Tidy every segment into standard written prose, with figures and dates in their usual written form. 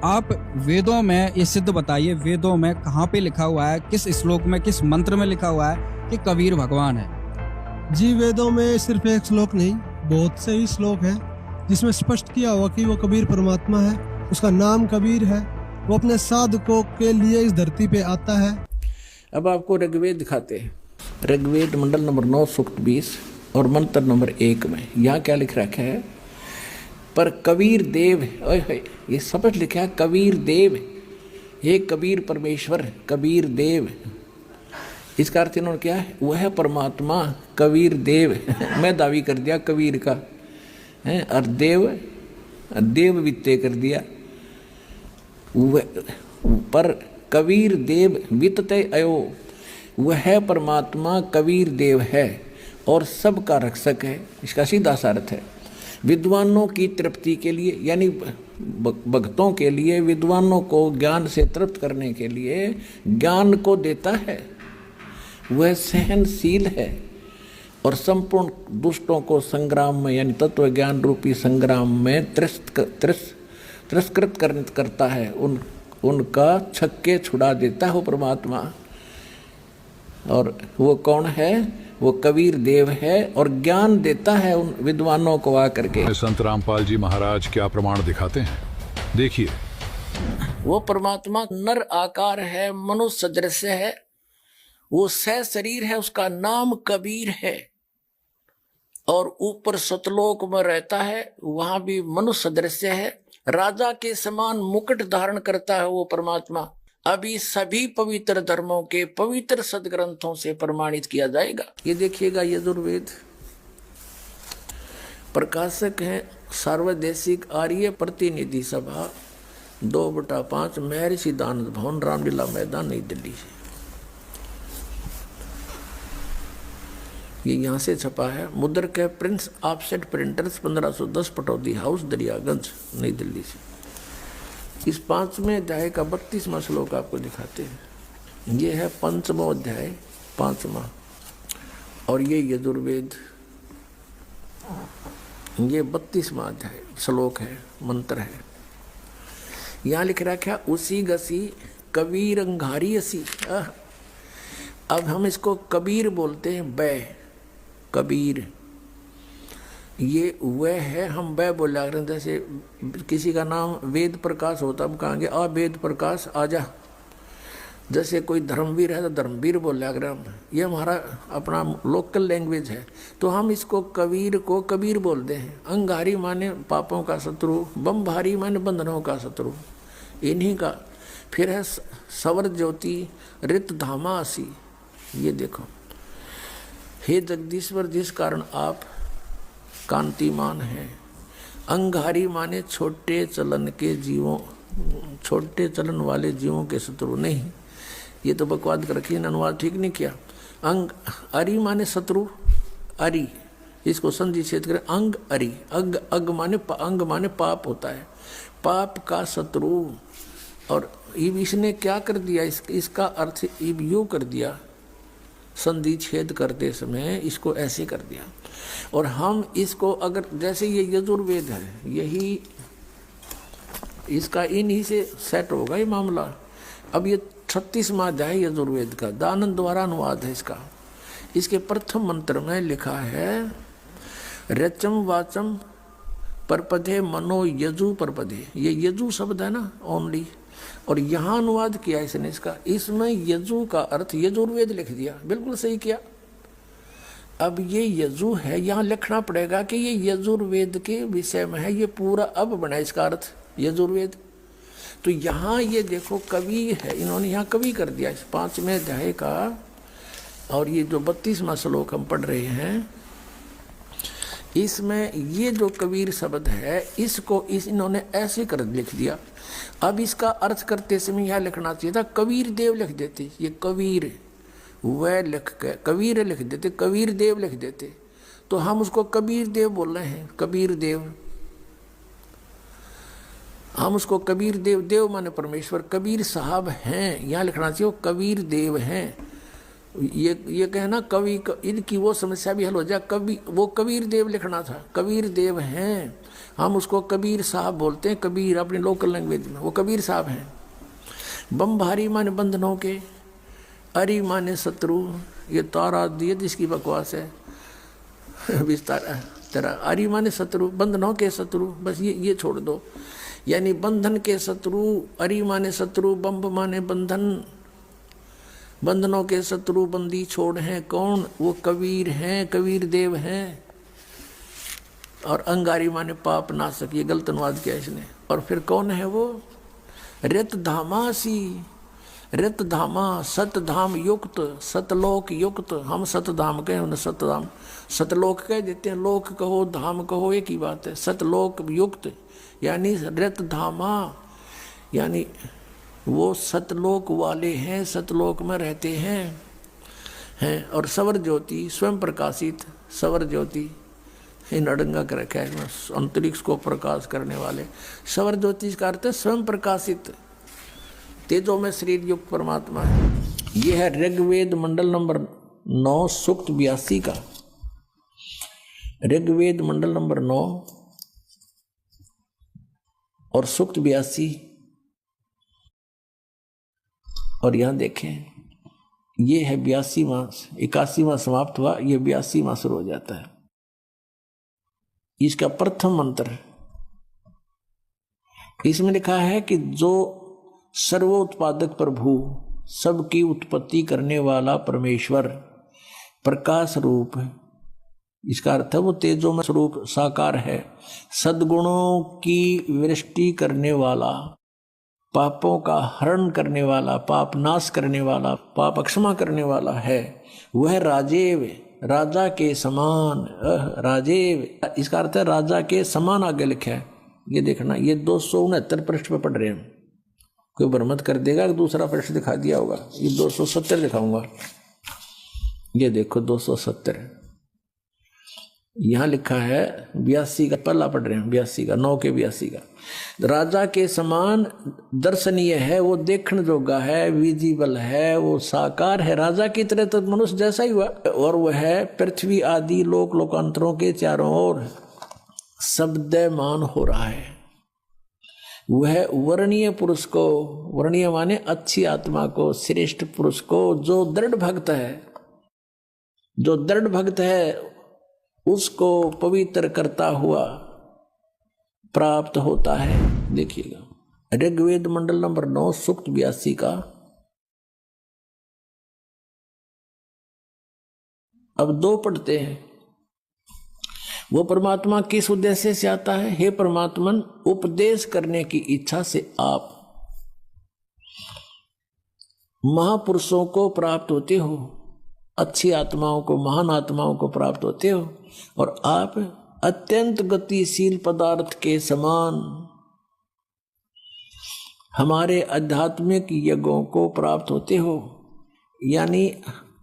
आप वेदों में ये सिद्ध बताइए, वेदों में कहाँ पे लिखा हुआ है, किस श्लोक में, किस मंत्र में लिखा हुआ है कि कबीर भगवान है? जी, वेदों में सिर्फ एक श्लोक नहीं, बहुत से ही श्लोक हैं जिसमें स्पष्ट किया हुआ कि वो कबीर परमात्मा है, उसका नाम कबीर है, वो अपने साधकों के लिए इस धरती पे आता है। अब आपको ऋग्वेद दिखाते हैं। ऋग्वेद मंडल नंबर 9 सूक्त 20 और मंत्र नंबर 1 में यहाँ क्या लिख रखा है? पर कबीर देव, ओए ये समझ लिखा है कबीर देव, हे कबीर परमेश्वर कबीर देव। इसका अर्थ इन्होंने क्या है? वह परमात्मा कबीर देव मैं दावी कर दिया कबीर का है, और देव वित्ते कर दिया। पर कबीर देव वित्ते अयो, वह परमात्मा कबीर देव है और सबका रक्षक है। इसका सीधा सा अर्थ है विद्वानों की तृप्ति के लिए, यानी भक्तों के लिए, विद्वानों को ज्ञान से तृप्त करने के लिए ज्ञान को देता है। वह सहनशील है और संपूर्ण दुष्टों को संग्राम में, यानी तत्व ज्ञान रूपी संग्राम में तिरस्कृत करता है, उनका छक्के छुड़ा देता है वो परमात्मा। और वो कौन है? वो कबीर देव है और ज्ञान देता है उन विद्वानों को आकर के। संत रामपाल जी महाराज क्या प्रमाण दिखाते हैं, देखिए। वो परमात्मा नर आकार है, मनुष्य सदृश है, वो सह शरीर है, उसका नाम कबीर है। और ऊपर सतलोक में रहता है, वहां भी मनुष्य सदृश है, राजा के समान मुकुट धारण करता है वो परमात्मा। अभी सभी पवित्र धर्मों के पवित्र सदग्रंथों से प्रमाणित किया जाएगा। ये देखिएगा यजुर्वेद, प्रकाशक हैं सार्वदेशिक आर्य प्रतिनिधि सभा 2/5 महर्षि दानंद भवन, रामलीला मैदान, नई दिल्ली से। ये यहाँ से छपा है। मुद्रक है Prince offset printers 1510 Pataudi house Daryaganj, नई दिल्ली से। इस 5वें अध्याय का 32वां श्लोक आपको दिखाते हैं। ये है 5वां अध्याय, 5वां, और ये यजुर्वेद, ये 32वां अध्याय श्लोक है, मंत्र है। यहाँ लिख रखा उसी गसी कबीर अंगारी असी। अब हम इसको कबीर बोलते हैं, बै कबीर, ये वह है, हम वह बोला करें। जैसे किसी का नाम वेद प्रकाश होता, हम कहेंगे आ वेद प्रकाश आजा। जैसे कोई धर्मवीर है तो धर्मवीर बोला करें हम, ये हमारा अपना लोकल लैंग्वेज है। तो हम इसको कबीर को कबीर बोलते हैं। अंगारी माने पापों का शत्रु, बमभारी माने बंधनों का शत्रु, इन्हीं का। फिर है सवर ज्योति रित धामा असी। ये देखो, हे जगदीश्वर जिस कारण आप कांतिमान है। अंगारी माने छोटे चलन के जीवों, छोटे चलन वाले जीवों के शत्रु नहीं। ये तो बकवाद कर रखी, अनुवाद ठीक नहीं किया। अंग अरि माने शत्रु, अरि इसको संधि छेद करें, अंग अरि। अग माने अंग माने पाप होता है, पाप का शत्रु। और इब इसने क्या कर दिया, इसका अर्थ इब यूं कर दिया, संधि छेद करते समय इसको ऐसे कर दिया। और हम इसको अगर, जैसे ये यजुर्वेद है, यही इसका इन्हीं से सेट होगा ये मामला। अब ये 36वां अध्याय यजुर्वेद का दानंद द्वारा अनुवाद है इसका। इसके प्रथम मंत्र में लिखा है रचम वाचम परपदे मनो यजु परपदे। ये यजु शब्द है ना ओनली, और यहाँ अनुवाद किया इसने इसका। इसमें यजु का अर्थ यजुर्वेद लिख दिया, बिल्कुल सही किया। अब ये यजु है, यहाँ लिखना पड़ेगा कि ये यजुर्वेद के विषय में है। ये पूरा अब बना इसका अर्थ यजुर्वेद। तो यहाँ ये देखो कवि है, इन्होंने यहाँ कवि कर दिया इस 5वें अध्याय का। और ये जो 32वां श्लोक हम पढ़ रहे हैं, इसमें ये जो कबीर शब्द है, इसको इन्होंने ऐसे कर लिख दिया। अब इसका अर्थ करते समय यह लिखना चाहिए था कबीर देव लिख देते। ये कबीर वह लिख के कबीर लिख देते, कबीर देव लिख देते, तो हम उसको कबीर देव बोल रहे हैं। कबीर देव, हम उसको कबीर देव, देव माने परमेश्वर, कबीर साहब हैं, यहाँ लिखना चाहिए कबीर देव हैं। ये कहना कवि, इनकी वो समस्या भी हल हो जाए। कवि वो कबीर देव लिखना था, कबीर देव हैं। हम उसको कबीर साहब बोलते हैं, कबीर अपनी लोकल लैंग्वेज में, वो कबीर साहब हैं। बम भारी माने बंधनों के, अरी माने शत्रु, ये तारा दिए जिसकी बकवास है विस्तार तेरा। अरी माने शत्रु, बंधनों के शत्रु, बस ये छोड़ दो। यानी बंधन के शत्रु, अरी माने शत्रु, बम्ब माने बंधन, बंधनों के शत्रु बंदी छोड़ हैं कौन? वो कबीर हैं, कबीर देव हैं। और अंगारी माने पाप नाशक, ये गलत अनुवाद किया इसने। और फिर कौन है वो? रित धामासी, रित धामा, सतधाम युक्त, सतलोक युक्त। हम सतधाम कहें, उन्हें सतधाम, सतलोक कह देते हैं। लोक कहो धाम कहो एक ही बात है। सतलोक युक्त यानी रित धामा, यानी वो सतलोक वाले हैं, सतलोक में रहते हैं। और सवर ज्योति, स्वयं प्रकाशित, सवर ज्योति इन अड़ंगा कर रखा है, अंतरिक्ष को प्रकाश करने वाले। सवर ज्योति का अर्थ है स्वयं प्रकाशित, तेजो में शरीर युक्त परमात्मा है। यह है ऋग्वेद मंडल नंबर 9 सूक्त 82 का। ऋग्वेद मंडल नंबर 9 और सूक्त 82। और यहां देखें, ये है 82वां, 81वां समाप्त हुआ, ये 82वां शुरू हो जाता है। इसका प्रथम मंत्र, इसमें लिखा है कि जो सर्वोत्पादक प्रभु, सबकी उत्पत्ति करने वाला परमेश्वर, प्रकाश रूप है। इसका अर्थ है वो तेजोमय स्वरूप साकार है, सद्गुणों की वृष्टि करने वाला, पापों का हरण करने वाला, पाप नाश करने वाला, पाप क्षमा करने वाला है। वह राजेव, राजा के समान, राजेव, इसका अर्थ है राजा के समान आगे लिखा है। ये देखना, ये 269 पृष्ठ पे पढ़ रहे हैं। कोई भ्रमत कर देगा कि दूसरा पृष्ठ दिखा दिया होगा। ये 270 दिखाऊंगा। ये देखो 270, यहां लिखा है 82 का, पहला पढ़ रहे हैं 82 का, 9 के 82 का। राजा के समान दर्शनीय है, वो देखने जोगा है, विजिबल है, वो साकार है, राजा की तरह तो मनुष्य जैसा ही हुआ। और वह है पृथ्वी आदि लोक लोकांतरों के चारों ओर शब्दमान हो रहा है। वह वर्णीय पुरुष को, वर्णीय माने अच्छी आत्मा को, श्रेष्ठ पुरुष को, जो दृढ़ भक्त है, जो दृढ़ भक्त है उसको पवित्र करता हुआ प्राप्त होता है। देखिएगा ऋग्वेद मंडल नंबर 9 सूक्त 82 का। अब 2 पढ़ते हैं। वो परमात्मा किस उद्देश्य से आता है? हे परमात्मन, उपदेश करने की इच्छा से आप महापुरुषों को प्राप्त होते हो, अच्छी आत्माओं को, महान आत्माओं को प्राप्त होते हो। और आप अत्यंत गतिशील पदार्थ के समान हमारे आध्यात्मिक यज्ञों को प्राप्त होते हो। यानी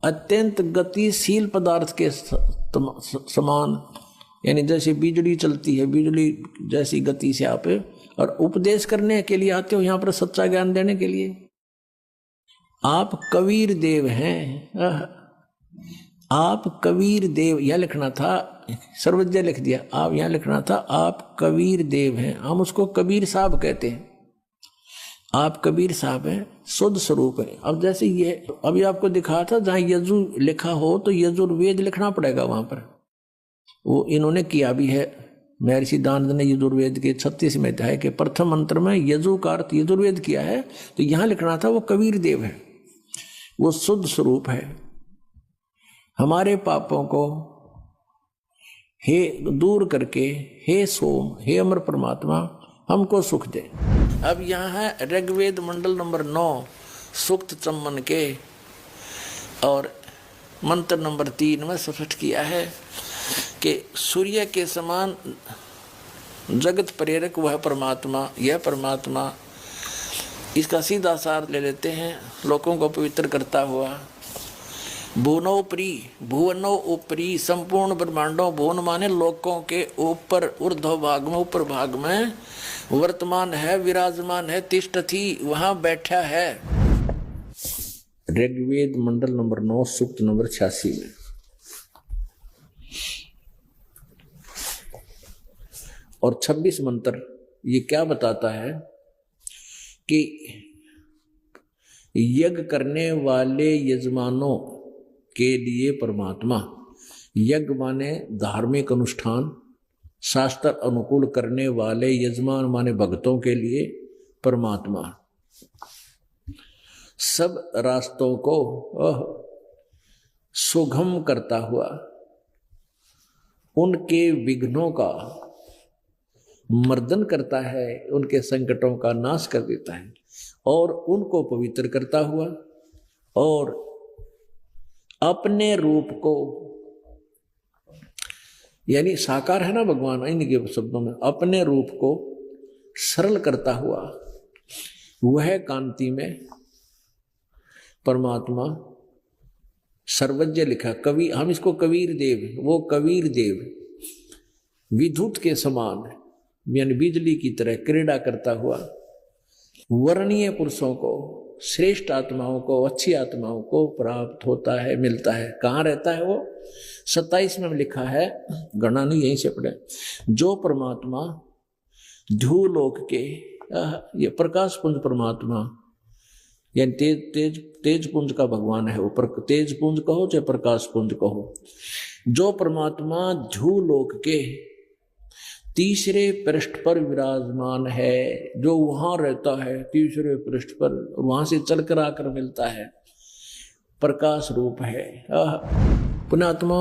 अत्यंत गतिशील पदार्थ के समान, यानी जैसे बिजली चलती है, बिजली जैसी गति से आप, और उपदेश करने के लिए आते हो, यहां पर सच्चा ज्ञान देने के लिए। आप कबीर देव हैं। आप कबीर देव, यह लिखना था, सर्वज्ञ लिख दिया, आप यहां लिखना था आप कबीर देव हैं। हम उसको कबीर साहब कहते हैं। आप कबीर साहब हैं, शुद्ध स्वरूप है। अब जैसे ये अभी आपको दिखा था, जहां यजु लिखा हो तो यजुर्वेद लिखना पड़ेगा वहां पर। वो इन्होंने किया भी है। महर्षि दानंद ने यजुर्वेद के 36वें अध्याय के प्रथम मंत्र में यजु का अर्थ यजुर्वेद किया है। तो यहां लिखना था वो कबीर देव है, वो शुद्ध स्वरूप है। हमारे पापों को हे दूर करके, हे सोम, हे अमर परमात्मा, हमको सुख दे। अब यहाँ है ऋग्वेद मंडल नंबर 9 सूक्त 54 के, और मंत्र नंबर 3 में स्पष्ट किया है कि सूर्य के समान जगत प्रेरक वह परमात्मा, यह परमात्मा। इसका सीधा सार ले लेते हैं, लोगों को पवित्र करता हुआ। भुवनोपरि, भुवनों ऊपरी, संपूर्ण ब्रह्मांडों, भुवन माने लोकों के ऊपर, ऊर्ध्व भाग में, ऊपर भाग में वर्तमान है, विराजमान है, तिष्ठति, वहां बैठा है। ऋग्वेद मंडल नंबर 9 सूक्त नंबर 86 में। और 26 मंत्र ये क्या बताता है कि यज्ञ करने वाले यजमानों के लिए परमात्मा, यज्ञ माने धार्मिक अनुष्ठान, शास्त्र अनुकूल करने वाले यजमान माने भक्तों के लिए परमात्मा, सब रास्तों को सुगम करता हुआ उनके विघ्नों का मर्दन करता है, उनके संकटों का नाश कर देता है और उनको पवित्र करता हुआ और अपने रूप को, यानी साकार है ना भगवान, इनके शब्दों में अपने रूप को सरल करता हुआ वह कांति में परमात्मा सर्वज्ञ लिखा। कवि, हम इसको कबीर देव, वो कबीर देव विद्युत के समान यानी बिजली की तरह क्रीड़ा करता हुआ वर्णीय पुरुषों को, श्रेष्ठ आत्माओं को, अच्छी आत्माओं को प्राप्त होता है, मिलता है। कहाँ रहता है वो? 27 में लिखा है, गणना नहीं यहीं से पढ़े, जो परमात्मा ध्रुवलोक के, ये प्रकाश पुंज परमात्मा यानी तेज पुंज का भगवान है वो, तेज पुंज कहो चाहे प्रकाश पुंज कहो, जो परमात्मा ध्रुवलोक के तीसरे पृष्ठ पर विराजमान है, जो वहां रहता है तीसरे पृष्ठ पर, वहां से चलकर आकर मिलता है, प्रकाश रूप है। पुण्यात्मा